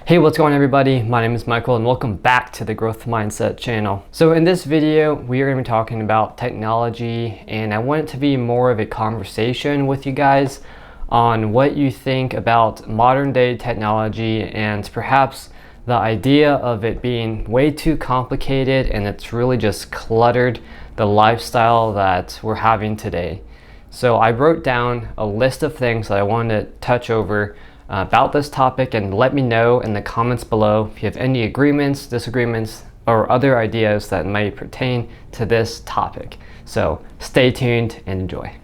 Hey, what's going on everybody? My name is Michael and welcome back to the Growth Mindset channel. So in this video, we are going to be talking about technology, and I want it to be more of a conversation with you guys on what you think about modern day technology and perhaps the idea of it being way too complicated and it's really just cluttered the lifestyle that we're having today. So I wrote down a list of things that I wanted to touch over about this topic, and let me know in the comments below if you have any agreements, disagreements, or other ideas that might pertain to this topic. So stay tuned and enjoy.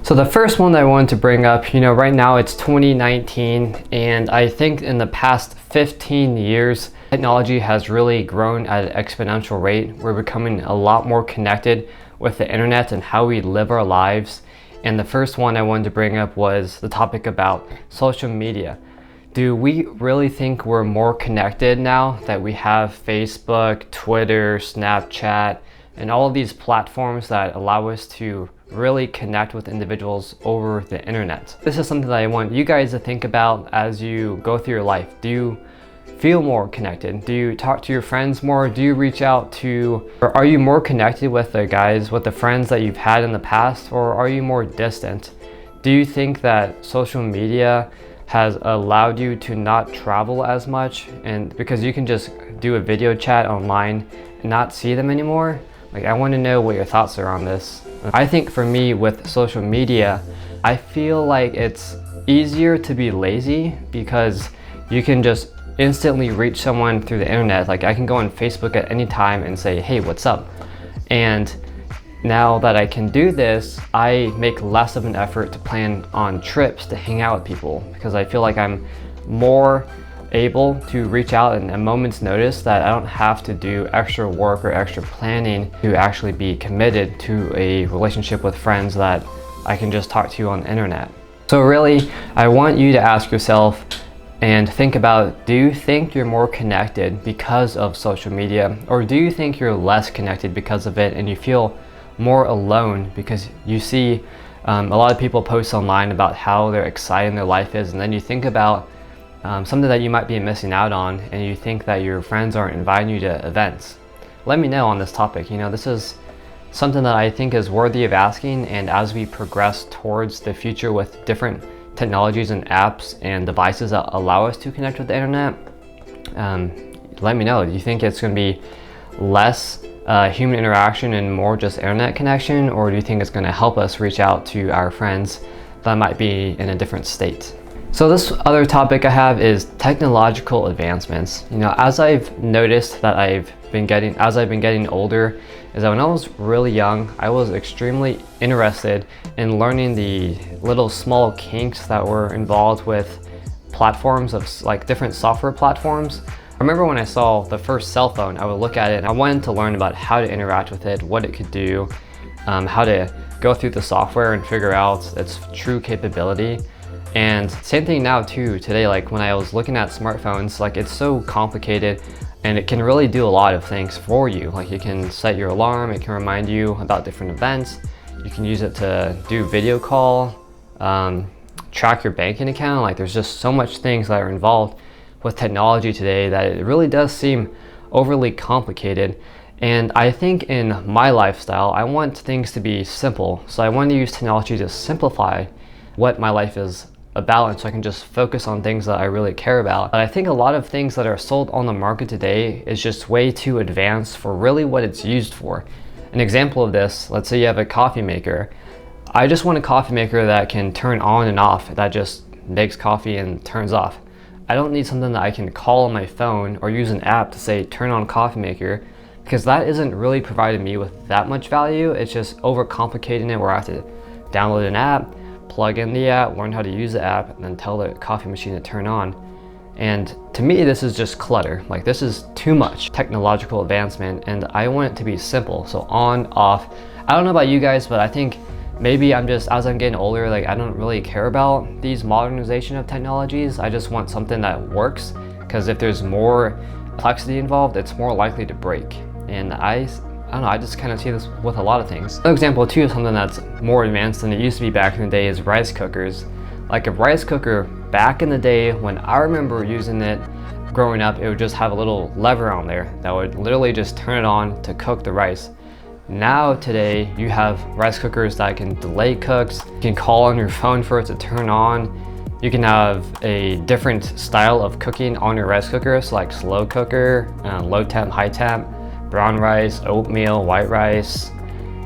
So the first one that I wanted to bring up, right now it's 2019, and I think in the past 15 years, technology has really grown at an exponential rate. We're becoming a lot more connected with the internet and how we live our lives. And the first one I wanted to bring up was the topic about social media. Do we really think we're more connected now that we have Facebook, Twitter, Snapchat, and all of these platforms that allow us to really connect with individuals over the internet? This is something that I want you guys to think about as you go through your life. Do you feel more connected? Do you talk to your friends more? Do you reach out to, or are you more connected with the friends that you've had in the past, or are you more distant? Do you think that social media has allowed you to not travel as much, and because you can just do a video chat online and not see them anymore? I want to know what your thoughts are on this. I think for me with social media, I feel like it's easier to be lazy because you can just instantly reach someone through the internet. I can go on Facebook at any time and say, hey, what's up? And now that I can do this, I make less of an effort to plan on trips to hang out with people because I feel like I'm more able to reach out in a moment's notice, that I don't have to do extra work or extra planning to actually be committed to a relationship with friends that I can just talk to on the internet. So really, I want you to ask yourself and think about, do you think you're more connected because of social media, or do you think you're less connected because of it and you feel more alone because you see a lot of people post online about how they're exciting their life is, and then you think about something that you might be missing out on and you think that your friends aren't inviting you to events? Let me know on this topic. This is something that I think is worthy of asking, and as we progress towards the future with different technologies and apps and devices that allow us to connect with the internet, let me know. Do you think it's going to be less human interaction and more just internet connection, or do you think it's going to help us reach out to our friends that might be in a different state? So this other topic I have is technological advancements. As I've noticed that I've been getting older, is that when I was really young, I was extremely interested in learning the little small kinks that were involved with platforms of different software platforms. I remember when I saw the first cell phone, I would look at it and I wanted to learn about how to interact with it, what it could do, how to go through the software and figure out its true capability. And same thing now too, today, when I was looking at smartphones, it's so complicated and it can really do a lot of things for you. You can set your alarm, it can remind you about different events, you can use it to do video call, track your banking account. There's just so much things that are involved with technology today that it really does seem overly complicated. And I think in my lifestyle, I want things to be simple. So I want to use technology to simplify what my life is about, and so I can just focus on things that I really care about. But I think a lot of things that are sold on the market today is just way too advanced for really what it's used for. An example of this, let's say you have a coffee maker. I just want a coffee maker that can turn on and off, that just makes coffee and turns off. I don't need something that I can call on my phone or use an app to say turn on coffee maker, because that isn't really providing me with that much value. It's just overcomplicating it where I have to download an app, plug in the app, learn how to use the app, and then tell the coffee machine to turn on. And to me, this is just clutter. This is too much technological advancement, and I want it to be simple. So on, off. I don't know about you guys, but I think maybe as I'm getting older, I don't really care about these modernization of technologies. I just want something that works, because if there's more complexity involved, it's more likely to break. And I I don't know, I just kind of see this with a lot of things. Another example too of something that's more advanced than it used to be back in the day is rice cookers. Like a rice cooker back in the day when I remember using it growing up, it would just have a little lever on there that would literally just turn it on to cook the rice. Now today you have rice cookers that can delay cooks. You can call on your phone for it to turn on. You can have a different style of cooking on your rice cooker, so like slow cooker, low temp, high temp, brown rice, oatmeal, white rice.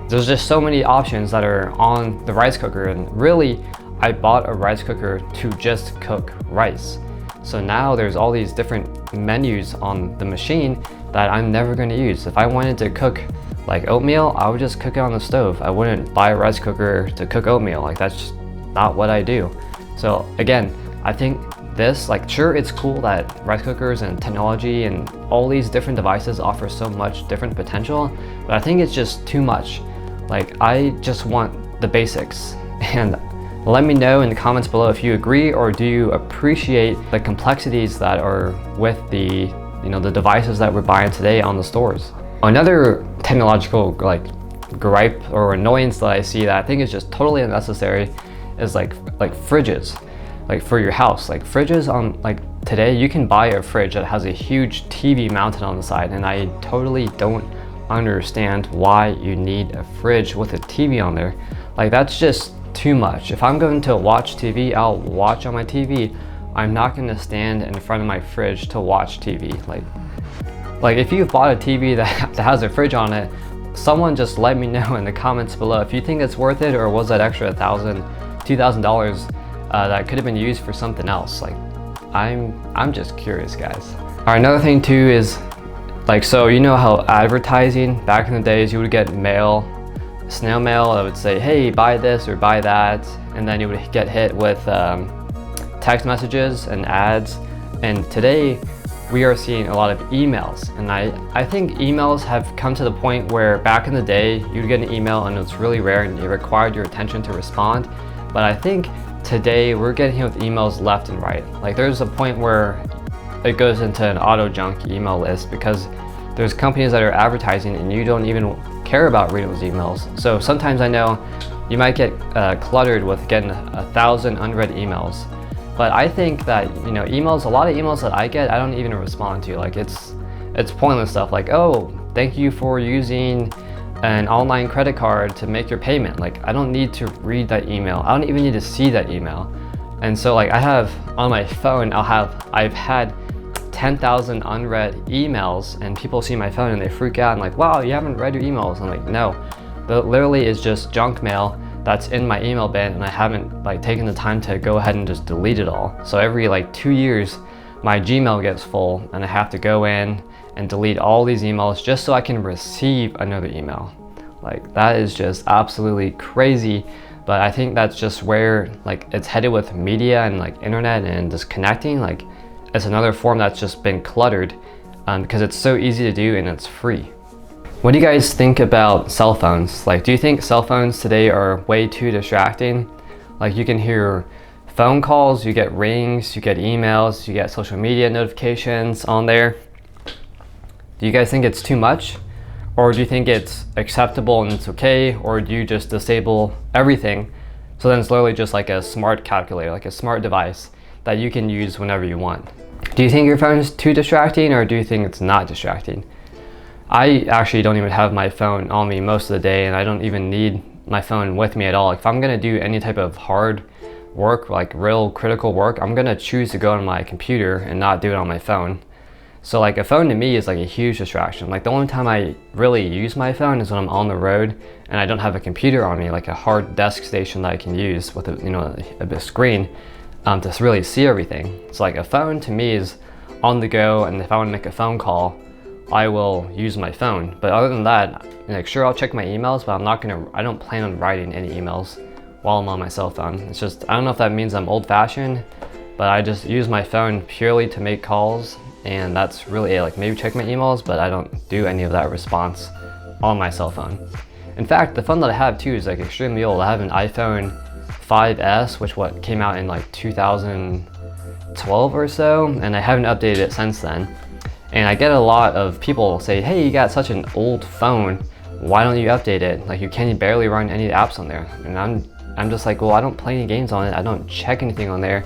There's just so many options that are on the rice cooker, and really I bought a rice cooker to just cook rice. So now there's all these different menus on the machine that I'm never going to use. If I wanted to cook like oatmeal, I would just cook it on the stove. I wouldn't buy a rice cooker to cook oatmeal. Like that's just not what I do. So again, I think this, like, sure, it's cool that rice cookers and technology and all these different devices offer so much different potential, but I think it's just too much. Like, I just want the basics. And let me know in the comments below if you agree, or do you appreciate the complexities that are with the, the devices that we're buying today on the stores. Another technological like gripe or annoyance that I see that I think is just totally unnecessary is like fridges, like for your house. Like fridges on, like today you can buy a fridge that has a huge TV mounted on the side, and I totally don't understand why you need a fridge with a TV on there. Like that's just too much. If I'm going to watch TV, I'll watch on my TV. I'm not going to stand in front of my fridge to watch TV. Like if you've bought a TV that has a fridge on it, someone just let me know in the comments below if you think it's worth it, or was that extra $1,000, $2,000 that could have been used for something else. Like I'm just curious, guys. All right, another thing too is like, so you know how advertising back in the days, you would get mail, snail mail that would say, hey, buy this or buy that, and then you would get hit with text messages and ads. And today we are seeing a lot of emails, and I think emails have come to the point where back in the day you'd get an email and it's really rare and it required your attention to respond, but I think today we're getting hit with emails left and right. Like there's a point where it goes into an auto junk email list because there's companies that are advertising and you don't even care about reading those emails. So sometimes I know you might get cluttered with getting 1,000 unread emails. But I think that, emails, a lot of emails that I get, I don't even respond to. Like it's pointless stuff like, oh, thank you for using an online credit card to make your payment. Like I don't need to read that email. I don't even need to see that email. And so like I have on my phone, I've had 10,000 unread emails, and people see my phone and they freak out and like, wow, you haven't read your emails. I'm like, no, that literally is just junk mail that's in my email bin, and I haven't like taken the time to go ahead and just delete it all. So every like 2 years, my Gmail gets full and I have to go in and delete all these emails just so I can receive another email. Like that is just absolutely crazy. But I think that's just where like it's headed with media and like internet and just connecting. Like it's another form that's just been cluttered because it's so easy to do and it's free. What do you guys think about cell phones? Like, do you think cell phones today are way too distracting? Like you can hear phone calls, you get rings, you get emails, you get social media notifications on there. Do you guys think it's too much? Or do you think it's acceptable and it's okay? Or do you just disable everything? So then it's literally just like a smart calculator, like a smart device that you can use whenever you want. Do you think your phone is too distracting, or do you think it's not distracting? I actually don't even have my phone on me most of the day, and I don't even need my phone with me at all. Like if I'm gonna do any type of hard work, like real critical work, I'm gonna choose to go on my computer and not do it on my phone. So like a phone to me is like a huge distraction. Like the only time I really use my phone is when I'm on the road and I don't have a computer on me, like a hard desk station that I can use with a big screen to really see everything. So like a phone to me is on the go, and if I want to make a phone call, I will use my phone. But other than that, like sure, I'll check my emails, but I don't plan on writing any emails while I'm on my cell phone. It's just, I don't know if that means I'm old-fashioned, but I just use my phone purely to make calls, and that's really it. Like maybe check my emails, but I don't do any of that response on my cell phone. In fact, the phone that I have too is like extremely old. I have an iPhone 5S, which came out in like 2012 or so, and I haven't updated it since then. And I get a lot of people say, hey, you got such an old phone. why don't you update it? Like, you can't barely run any apps on there. And I'm just like, well, I don't play any games on it. I don't check anything on there.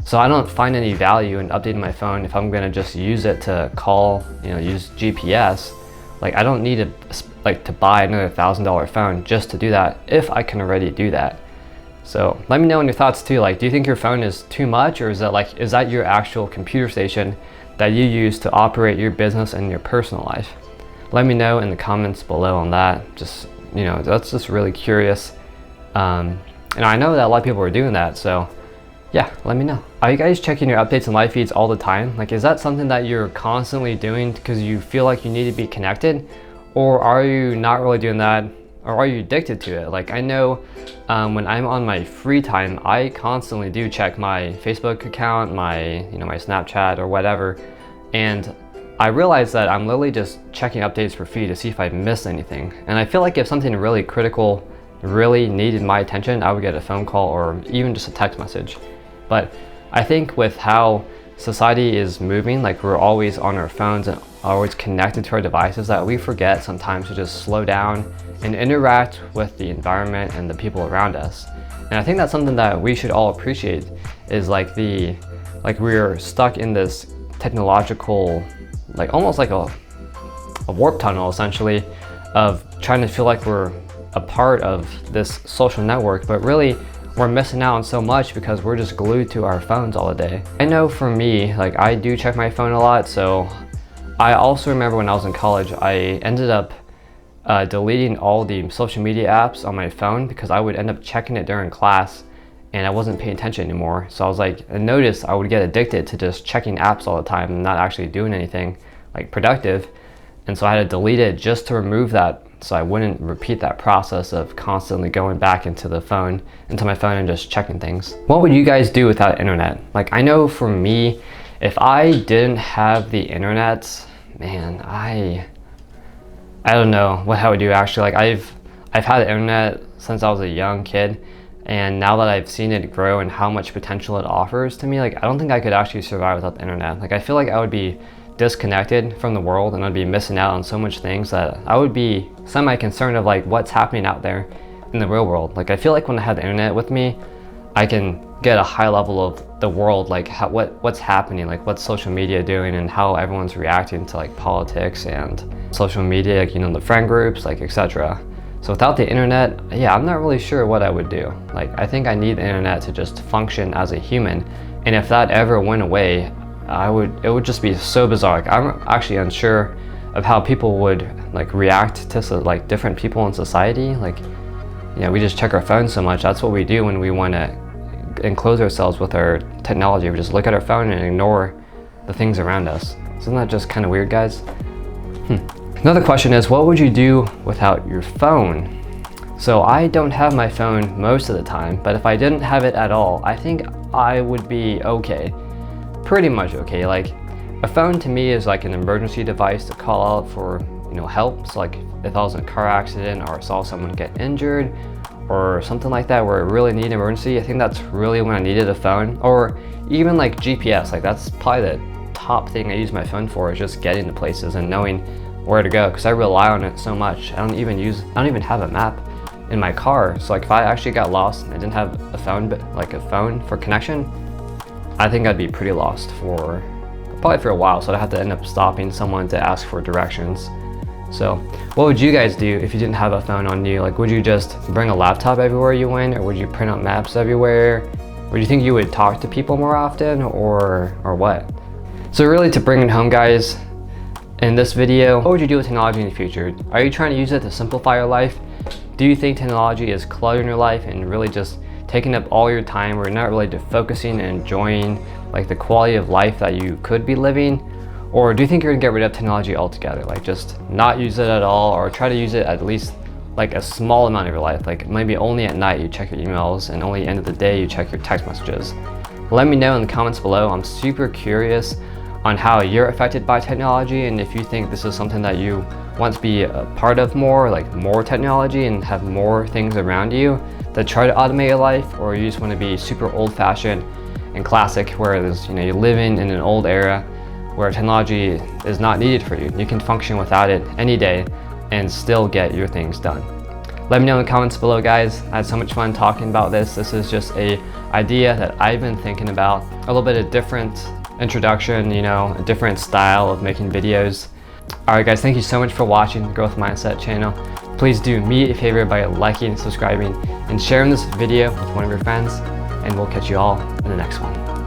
So I don't find any value in updating my phone if I'm gonna just use it to call, use GPS. Like, I don't need to buy another $1,000 phone just to do that if I can already do that. So let me know in your thoughts too. Like, do you think your phone is too much, or is that your actual computer station that you use to operate your business and your personal life? Let me know in the comments below on that. Just, that's just really curious. And I know that a lot of people are doing that, so yeah, let me know. Are you guys checking your updates and live feeds all the time? Like, is that something that you're constantly doing because you feel like you need to be connected? Or are you not really doing that? Or are you addicted to it? Like, I know when I'm on my free time, I constantly do check my Facebook account, my Snapchat or whatever. And I realize that I'm literally just checking updates for feed to see if I missed anything. And I feel like if something really critical really needed my attention, I would get a phone call or even just a text message. But I think with how society is moving, like, we're always on our phones and always connected to our devices, that we forget sometimes to just slow down and interact with the environment and the people around us. And I think that's something that we should all appreciate, is like we're stuck in this technological, like almost like a warp tunnel essentially, of trying to feel like we're a part of this social network, but really we're missing out on so much because we're just glued to our phones all day. I know for me, like, I do check my phone a lot. So I also remember when I was in college, I ended up deleting all the social media apps on my phone because I would end up checking it during class and I wasn't paying attention anymore. So I was like, I noticed I would get addicted to just checking apps all the time and not actually doing anything like productive. And so I had to delete it just to remove that, so I wouldn't repeat that process of constantly going back into my phone and just checking things. What would you guys do without internet? Like, I know for me, if I didn't have the internet, man, I don't know what I would do actually. Like, I've had the internet since I was a young kid, and now that I've seen it grow and how much potential it offers to me, like, I don't think I could actually survive without the internet. Like, I feel like I would be disconnected from the world and I'd be missing out on so much things that I would be semi-concerned of, like, what's happening out there in the real world. Like, I feel like when I have the internet with me, I can get a high level of the world, like what's happening, like what's social media doing and how everyone's reacting to like politics and social media, like, the friend groups, like, etc. So without the internet, yeah, I'm not really sure what I would do. Like, I think I need the internet to just function as a human, and if that ever went away, it would just be so bizarre. Like, I'm actually unsure of how people would like react to like different people in society. Like, we just check our phones so much. That's what we do when we want to enclose ourselves with our technology. We just look at our phone and ignore the things around us. Isn't that just kind of weird, guys? Another question is, what would you do without your phone? So I don't have my phone most of the time, but if I didn't have it at all, I think I would be okay. Pretty much okay. Like, a phone to me is like an emergency device to call out for help. So like, if I was in a car accident or saw someone get injured or something like that where I really need an emergency, I think that's really when I needed a phone. Or even like GPS, like that's probably the top thing I use my phone for, is just getting to places and knowing where to go, because I rely on it so much. I don't even have a map in my car. So like, if I actually got lost and I didn't have a phone for connection, I think I'd be pretty lost probably for a while. So I'd have to end up stopping someone to ask for directions. So what would you guys do if you didn't have a phone on you? Like, would you just bring a laptop everywhere you went, or would you print out maps everywhere? Or do you think you would talk to people more often, or what? So really, to bring it home, guys, in this video, what would you do with technology in the future? Are you trying to use it to simplify your life? Do you think technology is cluttering your life and really just taking up all your time, where you're not really focusing and enjoying like the quality of life that you could be living? Or do you think you're gonna get rid of technology altogether? Like, just not use it at all, or try to use it at least like a small amount of your life. Like, maybe only at night you check your emails, and only at the end of the day you check your text messages. Let me know in the comments below. I'm super curious on how you're affected by technology, and if you think this is something that you want to be a part of more, like more technology and have more things around you that try to automate your life, or you just want to be super old-fashioned and classic, where there's, you're living in an old era where technology is not needed for you. You can function without it any day. and still get your things done. Let me know in the comments below, guys. I had so much fun talking about this. This is just a idea that I've been thinking about, a little bit of different introduction, you know, a different style of making videos. All right, guys, thank you so much for watching the Growth Mindset channel. Please do me a favor by liking, subscribing, and sharing this video with one of your friends, and we'll catch you all in the next one.